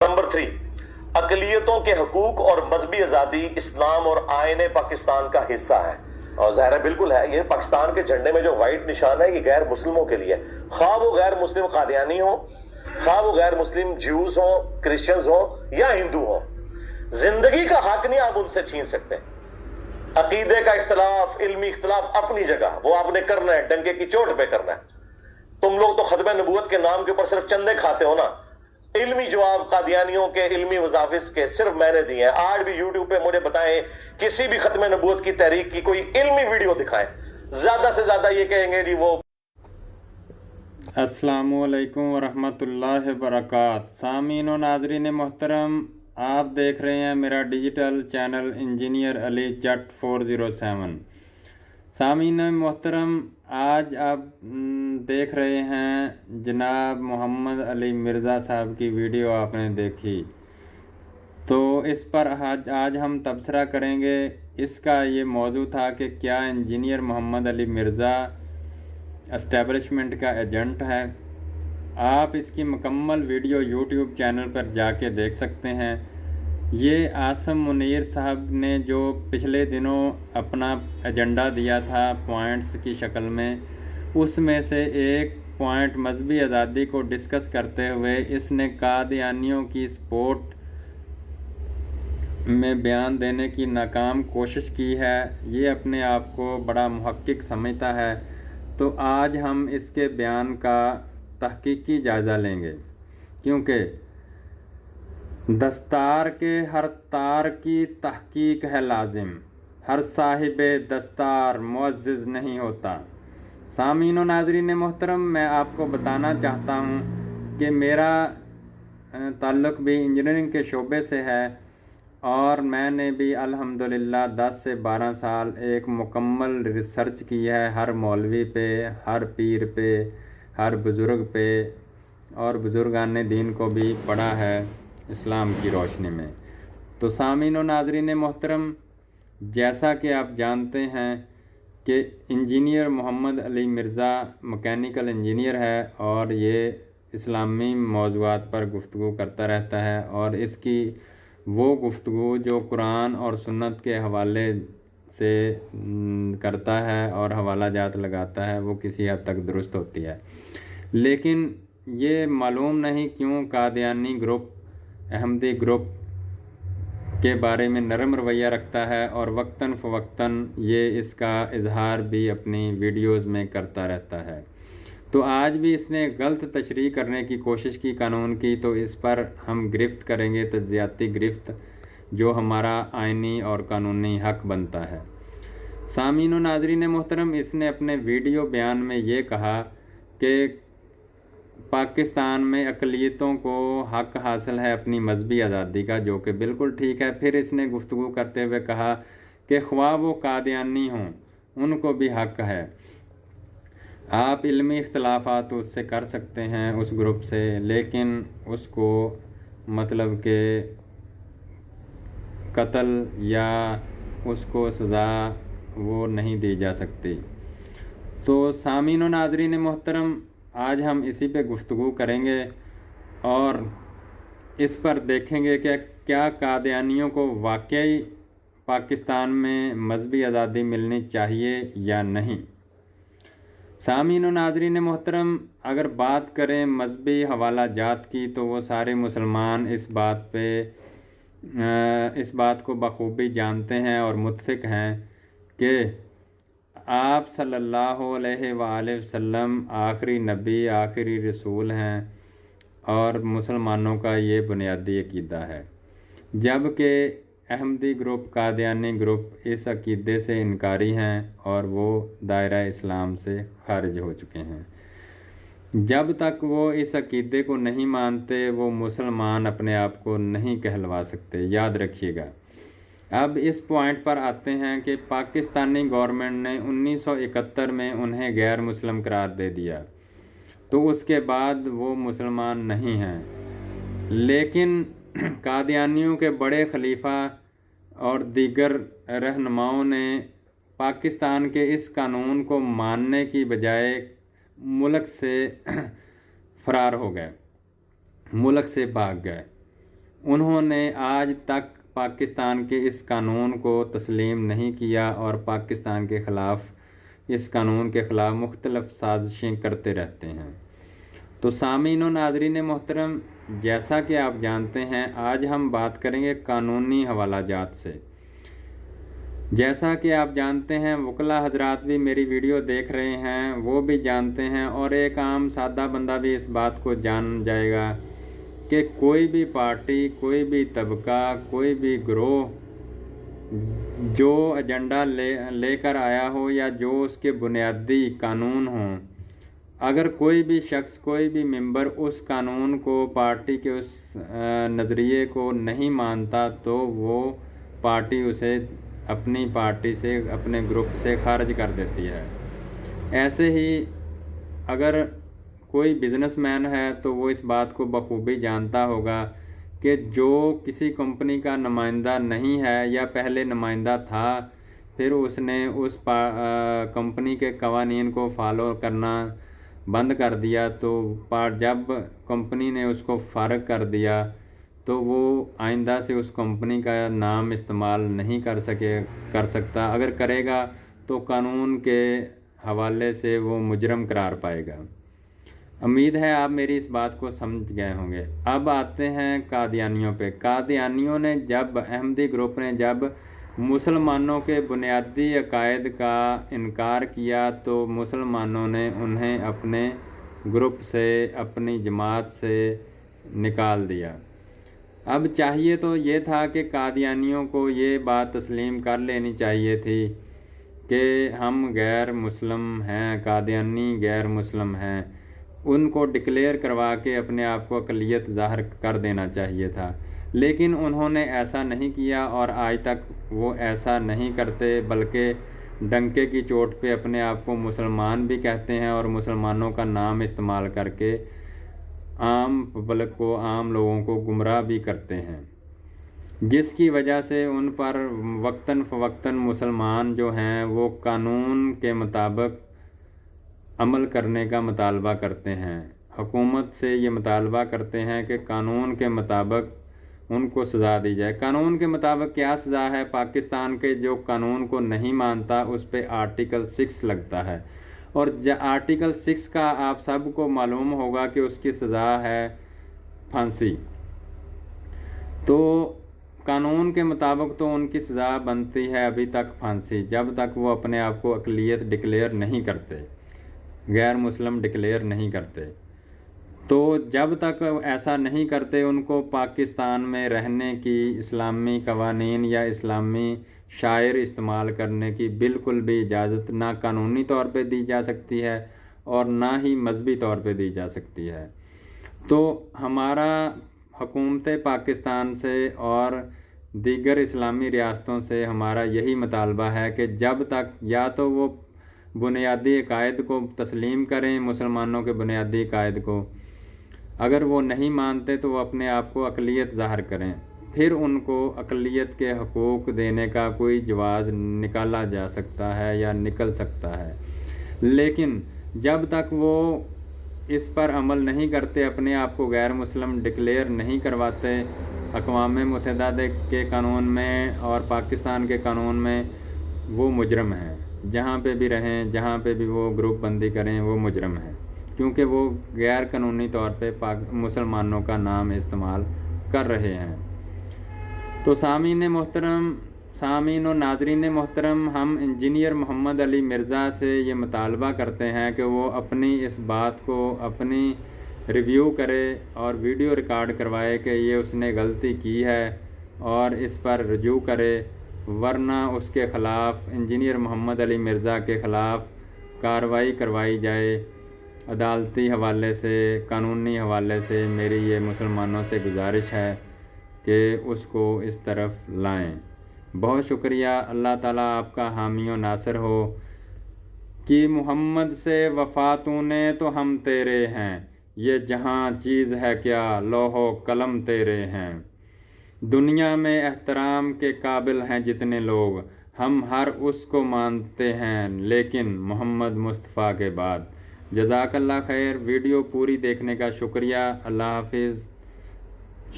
Number 3, अकलियतों के हकूक और मजहबी आज़ादी इस्लाम और आईन पाकिस्तान का हिस्सा है। और ज़ाहिर है, बिल्कुल है। ये पाकिस्तान के झंडे में जो वाइट निशान है, ये गैर मुस्लिमों के लिए, खा वो गैर मुस्लिम कादियानी हो, खा वो गैर मुस्लिम ज्यूज हो, क्रिश्चियंस हो या हिंदू हो, जिंदगी का हक नहीं आप उनसे छीन सकते। अकीदे का इख्तलाफ, इल्मी इख्तलाफ अपनी जगह, वो आपने करना है, डंके की चोट पे करना है। तुम लोग तो खत्म नबूवत के नाम के ऊपर सिर्फ चंदे खाते हो ना। इल्मी जवाब कादियानियों के इल्मी वजाफिस के सिर्फ मैंने दिए हैं। आज भी यूट्यूब पे मुझे बताएं, किसी भी खत्म नबूवत की तहरीक की कोई इल्मी वीडियो दिखाएं। ज्यादा से ज्यादा ये कहेंगे जी वो। अस्सलामु अलैकुम वरहमतुल्लाहि वबरकात। सामीन व नाज़रीन मोहतरम, आप देख रहे हैं मेरा डिजिटल चैनल इंजीनियर अली जट 407। सामीन मोहतरम, आज आप देख रहे हैं जनाब मोहम्मद अली मिर्ज़ा साहब की वीडियो आपने देखी, तो इस पर आज हम तबसरा करेंगे। इसका ये मौजू था कि क्या इंजीनियर मोहम्मद अली मिर्ज़ा एस्टेब्लिशमेंट का एजेंट है। आप इसकी मुकम्मल वीडियो यूट्यूब चैनल पर जाके देख सकते हैं। ये आसम मुनीर साहब ने जो पिछले दिनों अपना एजेंडा दिया था पॉइंट्स की शक्ल में, उसमें से एक पॉइंट मजहबी आज़ादी को डिस्कस करते हुए इसने कादियानियों की सपोर्ट में बयान देने की नाकाम कोशिश की है। ये अपने आप को बड़ा मुहक्किक समझता है। तो आज हम इसके बयान का तहकीकी जायज़ा लेंगे, क्योंकि दस्तार के हर तार की तहकीक है लाजिम, हर साहिब दस्तार मुअज़्ज़िज़ नहीं होता। सामीन व नाज़रीन मोहतरम, मैं आपको बताना चाहता हूँ कि मेरा ताल्लुक़ भी इंजीनियरिंग के शोबे से है और मैंने भी अल्हम्दुलिल्लाह 10 से 12 साल एक मुकम्मल रिसर्च की है हर मौलवी पे, हर पीर पे, हर बुज़ुर्ग पे, और बुज़ुर्गान दीन को भी पढ़ा है इस्लाम की रोशनी में। तो सामीन व नाज़रीन मोहतरम, जैसा कि आप जानते हैं कि engineer Mohammad Ali Mirza mechanical engineer है और ये इस्लामी मौज़ूआत पर गुफ्तगू करता रहता है, और इसकी वो गुफ्तगू जो कुरान और सुन्नत के हवाले से करता है और हवाला जात लगाता है, वो किसी हद तक दुरुस्त होती है। लेकिन ये मालूम नहीं क्यों कादियानी ग्रुप, अहमदी ग्रुप के बारे में नरम रवैया रखता है और वक्तन फ़वक्तन ये इसका इजहार भी अपनी वीडियोज़ में करता रहता है। तो आज भी इसने गलत तशरीह करने की कोशिश की कानून की, तो इस पर हम गिरफ्त करेंगे, तज्ज़ियाती गिरफ्त, जो हमारा आइनी और कानूनी हक बनता है। सामीन व नाज़रीन मोहतरम, इसने अपने वीडियो बयान में ये कहा कि पाकिस्तान में अक़लियतों को हक हासिल है अपनी मजहबी आज़ादी का, जो कि बिल्कुल ठीक है। फिर इसने गुफ्तगू करते हुए कहा कि ख्वाह वो कादियानी हों, उनको भी हक है। आप इल्मी इख्तलाफात उससे कर सकते हैं उस ग्रुप से, लेकिन उसको मतलब कि कत्ल या उसको सज़ा वो नहीं दी जा सकती। तो सामीन व नाज़रीन मोहतरम, आज हम इसी पे गुफ्तगू करेंगे और इस पर देखेंगे कि क्या कादियानियों को वाकई पाकिस्तान में मजहबी आज़ादी मिलनी चाहिए या नहीं। सामीन व नाज़रीन मोहतरम, अगर बात करें मजहबी हवाला जात की, तो वो सारे मुसलमान इस बात को बखूबी जानते हैं और मुत्फिक हैं कि आप सल्लल्लाहु अलैहि वसल्लम आखिरी नबी, आखिरी रसूल हैं और मुसलमानों का ये बुनियादी अकीदा है। जबकि अहमदी ग्रुप, कादियानी ग्रुप इस अकीदे से इनकारी हैं और वो दायरा इस्लाम से खारिज हो चुके हैं। जब तक वो इस अकीदे को नहीं मानते, वो मुसलमान अपने आप को नहीं कहलवा सकते, याद रखिएगा। अब इस पॉइंट पर आते हैं कि पाकिस्तानी गवर्नमेंट ने 1971 में उन्हें गैर मुस्लिम करार दे दिया, तो उसके बाद वो मुसलमान नहीं हैं। लेकिन कादियानियों के बड़े खलीफा और दीगर रहनुमाओं ने पाकिस्तान के इस कानून को मानने की बजाय मुल्क से फ़रार हो गए, मुल्क से भाग गए। انہوں نے آج تک پاکستان کے اس قانون کو تسلیم نہیں کیا اور پاکستان کے خلاف اس قانون کے خلاف مختلف سازشیں کرتے رہتے ہیں۔ تو سامعین و ناظرین محترم، جیسا کہ آپ جانتے ہیں آج ہم بات کریں گے قانونی حوالہ جات سے۔ جیسا کہ آپ جانتے ہیں وکلا حضرات بھی میری ویڈیو دیکھ رہے ہیں، وہ بھی جانتے ہیں اور ایک عام سادہ بندہ بھی اس بات کو جان جائے گا کہ کوئی بھی پارٹی، کوئی بھی طبقہ، کوئی بھی گروہ جو ایجنڈا لے کر آیا ہو یا جو اس کے بنیادی قانون ہوں، اگر کوئی بھی شخص، کوئی بھی ممبر اس قانون کو، پارٹی کے اس نظریے کو نہیں مانتا تو وہ پارٹی اسے اپنی پارٹی سے، اپنے گروپ سے خارج کر دیتی ہے۔ ایسے ہی اگر کوئی بزنس مین ہے تو وہ اس بات کو بخوبی جانتا ہوگا کہ جو کسی کمپنی کا نمائندہ نہیں ہے یا پہلے نمائندہ تھا، پھر اس نے اس کمپنی کے قوانین کو فالو کرنا بند کر دیا، تو جب کمپنی نے اس کو فارغ کر دیا تو وہ آئندہ سے اس کمپنی کا نام استعمال نہیں کر سکتا۔ اگر کرے گا تو قانون کے حوالے سے وہ مجرم قرار پائے گا۔ امید ہے آپ میری اس بات کو سمجھ گئے ہوں گے۔ اب آتے ہیں قادیانیوں پہ۔ قادیانیوں نے جب، احمدی گروپ نے جب مسلمانوں کے بنیادی عقائد کا انکار کیا تو مسلمانوں نے انہیں اپنے گروپ سے، اپنی جماعت سے نکال دیا۔ اب چاہیے تو یہ تھا کہ قادیانیوں کو یہ بات تسلیم کر لینی چاہیے تھی کہ ہم غیر مسلم ہیں، قادیانی غیر مسلم ہیں، ان کو ڈکلیئر کروا کے اپنے آپ کو اقلیت ظاہر کر دینا چاہیے تھا، لیکن انہوں نے ایسا نہیں کیا اور آج تک وہ ایسا نہیں کرتے، بلکہ ڈنکے کی چوٹ پہ اپنے آپ کو مسلمان بھی کہتے ہیں اور مسلمانوں کا نام استعمال کر کے عام پبلک کو، عام لوگوں کو گمراہ بھی کرتے ہیں، جس کی وجہ سے ان پر وقتاً فوقتاً مسلمان جو ہیں وہ قانون کے مطابق عمل کرنے کا مطالبہ کرتے ہیں۔ حکومت سے یہ مطالبہ کرتے ہیں کہ قانون کے مطابق ان کو سزا دی جائے۔ قانون کے مطابق کیا سزا ہے؟ پاکستان کے جو قانون کو نہیں مانتا اس پہ آرٹیکل 6 لگتا ہے، اور آرٹیکل 6 کا آپ سب کو معلوم ہوگا کہ اس کی سزا ہے پھانسی۔ تو قانون کے مطابق تو ان کی سزا بنتی ہے ابھی تک پھانسی، جب تک وہ اپنے آپ کو اقلیت ڈکلیئر نہیں کرتے، غیر مسلم ڈکلیئر نہیں کرتے۔ تو جب تک ایسا نہیں کرتے ان کو پاکستان میں رہنے کی، اسلامی قوانین یا اسلامی شاعر استعمال کرنے کی بالکل بھی اجازت نہ قانونی طور پہ دی جا سکتی ہے اور نہ ہی مذہبی طور پہ دی جا سکتی ہے۔ تو ہمارا حکومت پاکستان سے اور دیگر اسلامی ریاستوں سے ہمارا یہی مطالبہ ہے کہ جب تک یا تو وہ بنیادی عقائد کو تسلیم کریں، مسلمانوں کے بنیادی عقائد کو، اگر وہ نہیں مانتے تو وہ اپنے آپ کو اقلیت ظاہر کریں، پھر ان کو اقلیت کے حقوق دینے کا کوئی جواز نکالا جا سکتا ہے یا نکل سکتا ہے۔ لیکن جب تک وہ اس پر عمل نہیں کرتے، اپنے آپ کو غیر مسلم ڈکلیئر نہیں کرواتے، اقوام متحدہ کے قانون میں اور پاکستان کے قانون میں وہ مجرم ہیں، جہاں پہ بھی رہیں، جہاں پہ بھی وہ گروپ بندی کریں وہ مجرم ہیں، کیونکہ وہ غیر قانونی طور پہ مسلمانوں کا نام استعمال کر رہے ہیں۔ تو سامعین و ناظرین محترم، ہم انجینئر محمد علی مرزا سے یہ مطالبہ کرتے ہیں کہ وہ اپنی اس بات کو اپنی ریویو کرے اور ویڈیو ریکارڈ کروائے کہ یہ اس نے غلطی کی ہے اور اس پر رجوع کرے، ورنہ اس کے خلاف، انجینئر محمد علی مرزا کے خلاف کارروائی کروائی جائے۔ عدالتی حوالے سے، قانونی حوالے سے میری یہ مسلمانوں سے گزارش ہے کہ اس کو اس طرف لائیں۔ بہت شکریہ۔ اللہ تعالیٰ آپ کا حامی و ناصر ہو۔ کہ محمد سے وفا تو نے تو ہم تیرے ہیں، یہ جہاں چیز ہے کیا، لوح و قلم تیرے ہیں۔ دنیا میں احترام کے قابل ہیں جتنے لوگ، ہم ہر اس کو مانتے ہیں لیکن محمد مصطفیٰ کے بعد۔ جزاک اللہ خیر۔ ویڈیو پوری دیکھنے کا شکریہ۔ اللہ حافظ۔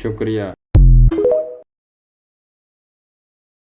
شکریہ۔